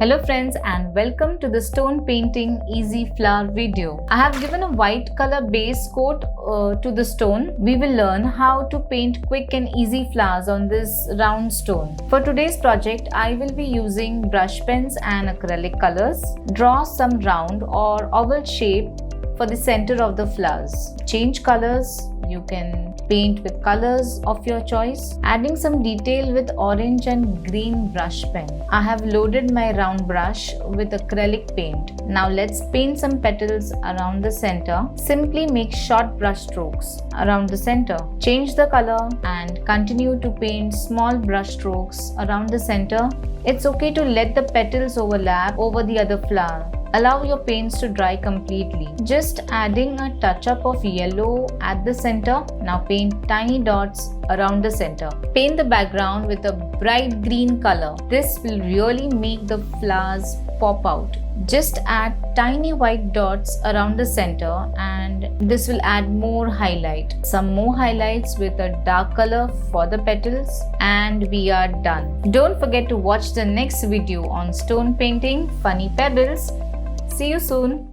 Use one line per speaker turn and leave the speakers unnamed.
Hello friends and welcome to the stone painting easy flower video. I have given a white color base coat to the stone. We will learn how to paint quick and easy flowers on this round stone. For today's project, I will be using brush pens and acrylic colors. Draw some round or oval shape for the center of the flowers. Change colors. You can paint with colors of your choice. Adding some detail with orange and green brush pen. I have loaded my round brush with acrylic paint. Now let's paint some petals around the center. Simply make short brush strokes around the center. Change the color and continue to paint small brush strokes around the center. It's okay to let the petals overlap over the other flower. Allow your paints to dry completely. Just adding a touch-up of yellow at the center. Now paint tiny dots around the center. Paint the background with a bright green color. This will really make the flowers pop out. Just add tiny white dots around the center and this will add more highlight. Some more highlights with a dark color for the petals and we are done. Don't forget to watch the next video on stone painting funny pebbles. See you soon.